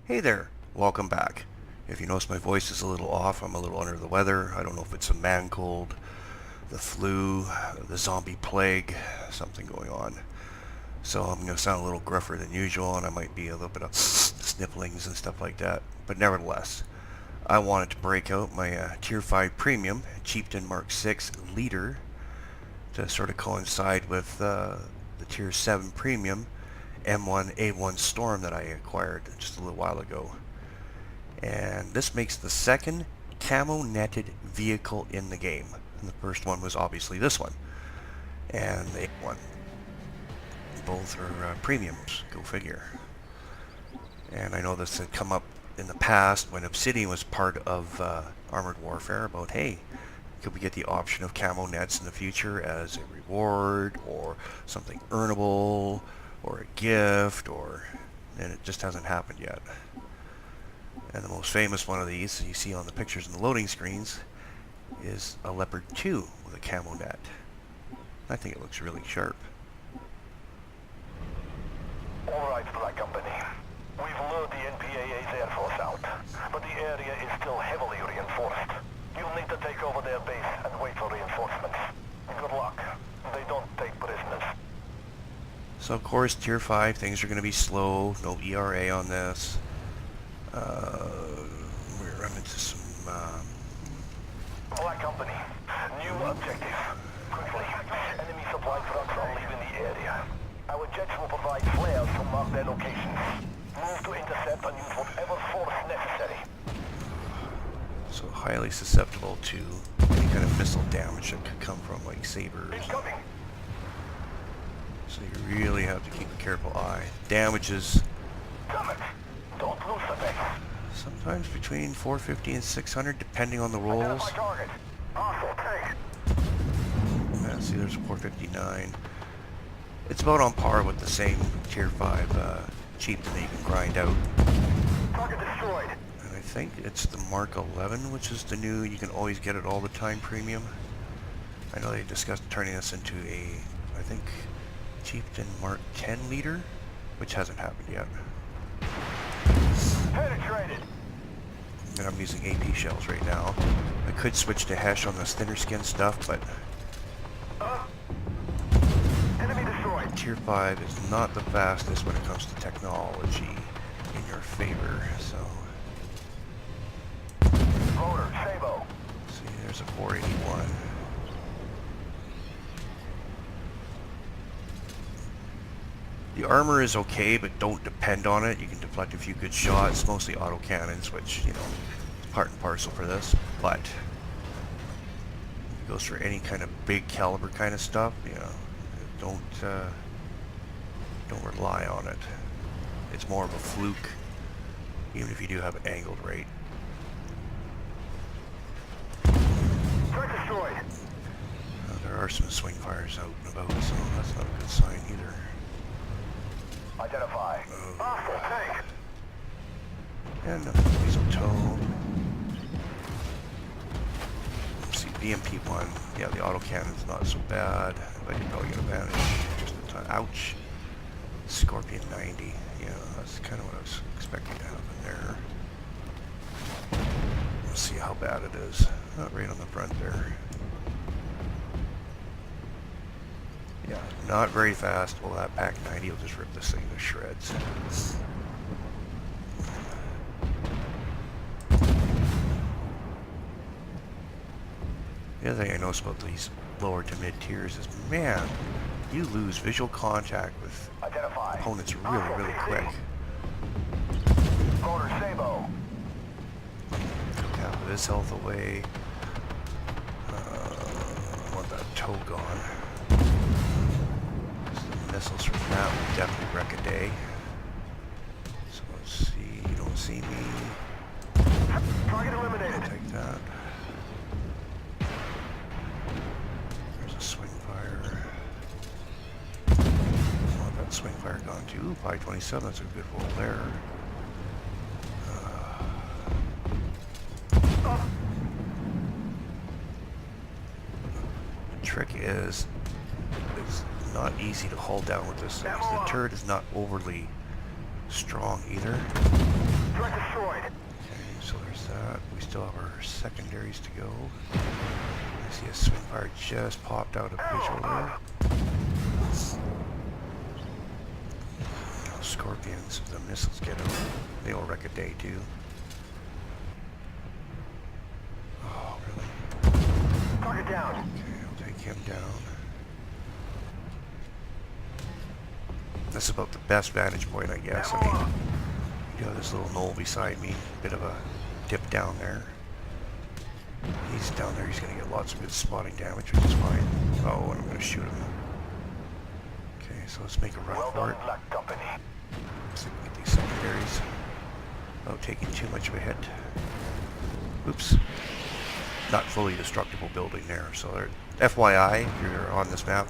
Hey there, welcome back. If you notice my voice is a little off, I'm a little under the weather. I don't know if it's a man cold, the flu, the zombie plague, something going on. So I'm going to sound a little gruffer than usual, and I might be a little bit of snifflings and stuff like that. But nevertheless, I wanted to break out my Tier 5 Premium Chieftain Mk leader to sort of coincide with the Tier 7 Premium M1A1 Storm that I acquired just a little while ago. And this makes the second camo netted vehicle in the game. And the first one was obviously this one. And the one. Both are premiums, go figure. And I know this had come up in the past when Obsidian was part of Armored Warfare about, hey, could we get the option of camo nets in the future as a reward or something earnable or a gift, and it just hasn't happened yet. And the most famous one of these you see on the pictures in the loading screens is a Leopard 2 with a camo net. I think it looks really sharp. Alright, Black Company. We've lured the NPAA's Air Force out, but the area is still heavily reinforced. You'll need to take over their base and wait for reinforcements. Good luck. They don't take prisoners. So of course, Tier 5, things are going to be slow, no ERA on this. We're running into some... Black Company, new objective. Quickly, enemy supply trucks are leaving the area. Our jets will provide flares to mark their locations. Move to intercept and use whatever force necessary. So highly susceptible to any kind of missile damage that could come from like sabers. Incoming! So you really have to keep a careful eye. Damages Damn it! Don't lose the base. sometimes between 450 and 600 depending on the rolls. Identify target. Hostile tank. Yeah, see there's a 459. It's about on par with the same Tier 5 Chieftain that you can grind out. Target destroyed. And I think it's the Mark 11, which is the new, you can always get it all the time premium. I know they discussed turning this into a, I think, Chieftain Mark 10 leader, which hasn't happened yet. Penetrated. And I'm using AP shells right now. I could switch to Hesh on this thinner skin stuff, but Enemy destroyed. Tier 5 is not the fastest when it comes to technology in your favor, so... Loader, Sabo. See, there's a 481. The armor is okay, but don't depend on it. You can deflect a few good shots, mostly autocannons, which, you know, is part and parcel for this, but it goes for any kind of big caliber kind of stuff, you know, don't rely on it. It's more of a fluke, even if you do have it angled right. Turret destroyed. There are some swing fires out and about, so that's not a good sign either. Identify. Hostile tank. And diesel tow. See, BMP-1, yeah, the autocannon's not so bad, but you're probably going to vanish just in time. Ouch. Scorpion 90. Yeah, that's kind of what I was expecting to happen there. Let's see how bad it is. Not right on the front there. Yeah, not very fast. Well, that Pack 90 will just rip this thing to shreds. The other thing I notice about these lower to mid tiers is, man, you lose visual contact with opponents really quick. Loader, Sabo. Half of his health away. I want that tow gone. The missiles from that will definitely wreck a day. So let's see, you don't see me. Target eliminated. I'll take that. There's a swing fire. I want that swing fire gone too. Ooh, 527, that's a good roll there. The trick is, it's not easy to hold down with this thing. The turret is not overly strong either. Threat destroyed. Okay, so there's that. We still have our secondaries to go. I see a swing fire just popped out of visual there. Oh, Scorpions, if the missiles get out, they'll wreck a day too. Oh, really? Target down. Okay, I'll take him down. That's about the best vantage point, I guess. I mean, you know, this little knoll beside me, bit of a dip down there. He's down there, he's going to get lots of good spotting damage, which is fine. Oh, and I'm going to shoot him. Okay, so let's make a run Well for done, it. Black Company. See if we get these secondaries. Oh, taking too much of a hit. Oops. Not fully destructible building there, so there, FYI, if you're on this map,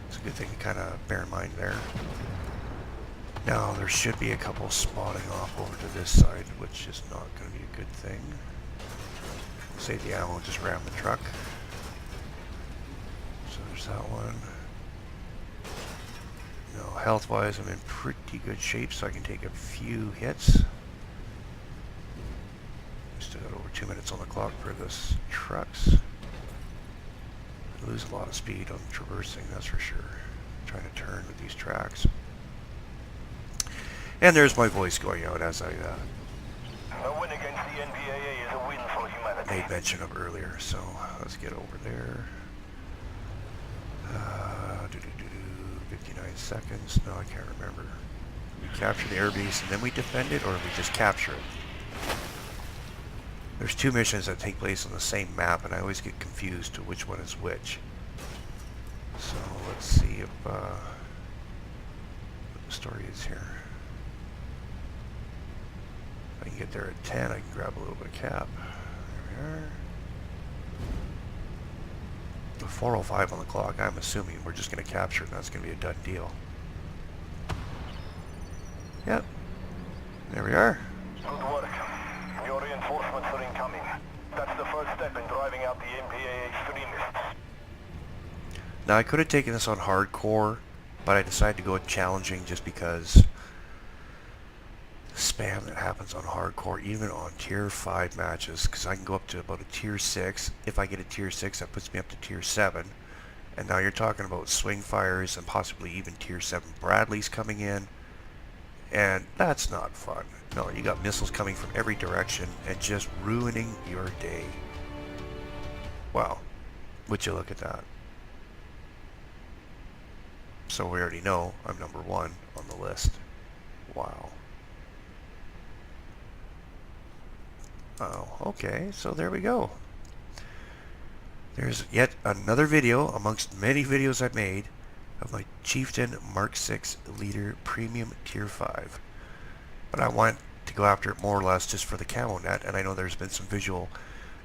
it's a good thing to kind of bear in mind there. Now, there should be a couple spotting off over to this side, which is not going to be a good thing. Save the ammo and just ram the truck. So there's that one. No, health-wise, I'm in pretty good shape, so I can take a few hits. Still got over 2 minutes on the clock for this trucks. I lose a lot of speed on traversing, that's for sure. Trying to turn with these tracks. And there's my voice going out as I A win against the NPAA is a win for humanity. made mention of earlier. So let's get over there. 59 seconds. No, I can't remember. We capture the airbase and then we defend it, or we just capture it. There's two missions that take place on the same map, and I always get confused to which one is which. So let's see if what the story is here. If I can get there at 10, I can grab a little bit of cap. There we are. The 4:05 on the clock. I'm assuming we're just going to capture it, and that's going to be a done deal. Yep. There we are. Good work. Your reinforcements are incoming. That's the first step in driving out the NPAA extremists. Now, I could have taken this on hardcore, but I decided to go with challenging just because the spam that happens on hardcore, even on tier 5 matches, because I can go up to about a tier 6. If I get a tier 6, that puts me up to tier 7. And now you're talking about swing fires and possibly even tier 7 Bradleys coming in. And that's not fun. No, you got missiles coming from every direction and just ruining your day. Wow. Would you look at that? So we already know I'm number 1 on the list. Wow. Oh, okay, so there we go. There's yet another video amongst many videos I've made of my Chieftain Mk Leader Premium Tier 5. But I want to go after it more or less just for the camo net, and I know there's been some visual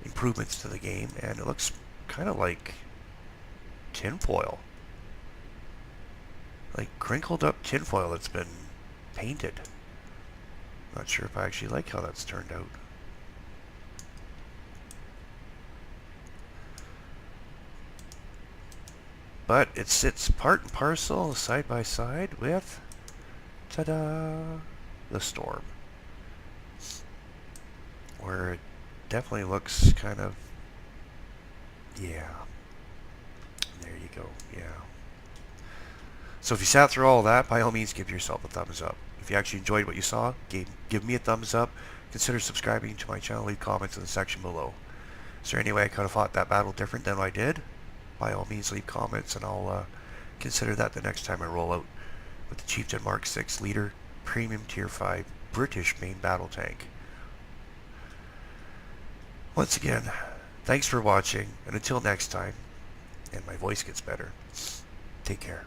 improvements to the game, and it looks kind of like tinfoil. Like crinkled up tinfoil that's been painted. Not sure if I actually like how that's turned out. But it sits part and parcel, side by side with, ta-da, the Storm. Where it definitely looks kind of, yeah. There you go, yeah. So if you sat through all that, by all means give yourself a thumbs up. If you actually enjoyed what you saw, give me a thumbs up. Consider subscribing to my channel, leave comments in the section below. Is there any way I could have fought that battle different than I did? By all means leave comments and I'll consider that the next time I roll out with the Chieftain Mk Leader Premium Tier 5 British main battle tank. Once again, thanks for watching, and until next time, and my voice gets better, take care.